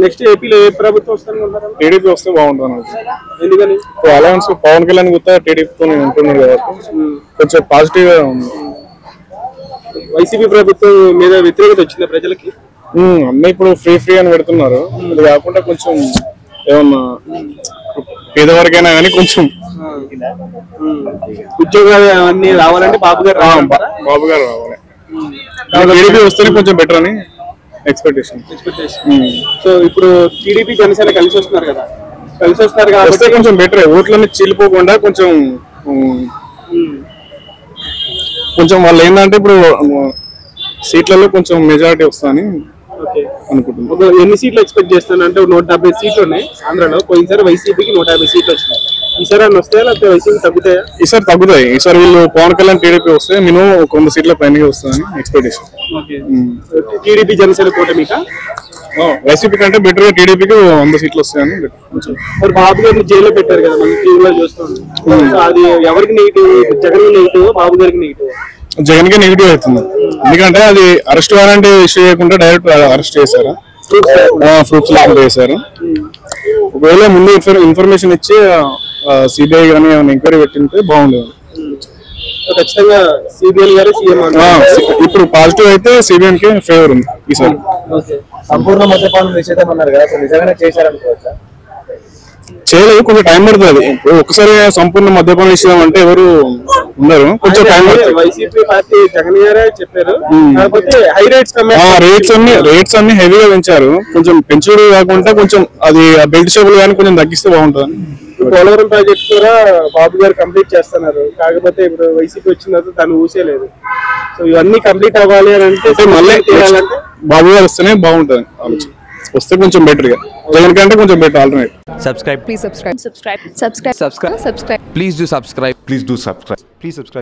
Next ఏపీలో ఏ ప్రభుత్వం వస్తాను టీడీపీ వస్తే బాగుంటుంది. ఎందుకని అలయన్స్ పవన్ కళ్యాణ్ గుర్తా టీడీపీతో నేను ఉంటున్నాను కాబట్టి కొంచెం పాజిటివ్ గా ఉంది. వైసీపీ ప్రభుత్వం మీద వ్యతిరేకత వచ్చిందా ప్రజలకి? అన్నీ ఇప్పుడు ఫ్రీ అని పెడుతున్నారు. అది కాకుండా కొంచెం ఏమన్నా పేదవారికైనా కానీ కొంచెం ఉద్యోగాలు అన్ని రావాలంటే బాబు గారు రావాలి. టీడీపీ వస్తేనే కొంచెం బెటర్ అని ఎక్స్పెక్టేషన్. సో ఇప్పుడు టీడీపీ జనసేన కలిసి వస్తున్నారు కాబట్టి కొంచెం బెటర్. ఓట్లన్నీ చీలిపోకుండా కొంచెం వాళ్ళు ఏంటంటే ఇప్పుడు సీట్లలో కొంచెం మెజారిటీ వస్తాయని అనుకుంటున్నాను. ఎన్ని సీట్లు ఎక్స్పెక్ట్ చేస్తాను అంటే 150 సీట్లు ఉన్నాయి ఆంధ్రాలో. పోయినసారి వైసీపీకి 150 సీట్లు వచ్చినాయి. ఈసారి అన్ని వస్తాయా లేకపోతే వైసీపీ తగ్గుతాయా? ఈసారి తగ్గుతాయి. ఈసారి వీళ్ళు పవన్ కళ్యాణ్ టీడీపీ వస్తే మినిమం 100 సీట్ల పైన వస్తుందని ఎక్స్పెక్టేషన్. టీడీపీ జనసేన కూటమికా? వైసీపీ కంటే బెటర్ గా టీడీపీకి 100 సీట్లు వస్తాయని. మరి బాబు గారిని జైల్లో పెట్టారు కదా, మనం టీవీలో చూస్తాం. అది ఎవరికి నెగిటివ్? జగన్ నెగిటివ్, బాబు గారికి నెగిటివ్? జగన్ కి నెగిటివ్ అవుతుంది. ఎందుకంటే అది అరెస్ట్ వారెంట్ ఇష్యూ చేయకుండా డైరెక్ట్ అరెస్ట్ చేశారు, ప్రూఫ్స్ లేకుండా చేశారు. ఒకవేళ ముందు ఇన్ఫర్మేషన్ ఇచ్చి సిబిఐ కానీ ఏమైనా ఎంక్వైరీ పెట్టింటే బాగుండేది. ఖచ్చితంగా సిబిఐ గారు సీఎం. ఇప్పుడు పాజిటివ్ అయితే సిబిఐ కి ఫేవర్ ఉంది ఈసారి. సంపూర్ణ మద్యపానం నిషేధం అన్నారు కదా, నిజంగానే చేశారనుకోవచ్చా? చేయలేదు, కొంచెం టైం పడుతుంది. ఒక్కసారి సంపూర్ణ మద్యపానం నిషేధం అంటే ఎవరు ఉండరు, కొంచెం టైం పడుతుంది. వైసీపీ పార్టీ జగన్ గారే చెప్పారు. రేట్స్ అన్ని హెవీగా పెంచారు. కొంచెం పెంచుడు కాకుండా కొంచెం అది బెల్ట్ షాపులు కానీ కొంచెం తగ్గిస్తే బాగుంటుంది. పోలవరం ప్రాజెక్ట్ కూడా బాబు గారు కంప్లీట్ చేస్తున్నారు. కాకపోతే ఇప్పుడు వైసీపీ వచ్చిన తర్వాత దాన్ని ఊసేలేదు. సో ఇవన్నీ కంప్లీట్ అవ్వాలి అని అంటే మళ్ళీ చేయాలంటే బాబు గారు వస్తేనే బాగుంటుంది. ఆలోచన వస్తే కొంచెం బెటర్ గా, జగన్ కంటే కొంచెం better alternate. Subscribe. Please subscribe. Subscribe. Subscribe. Subscribe. Subscribe. Please do subscribe. Please do subscribe. Please subscribe.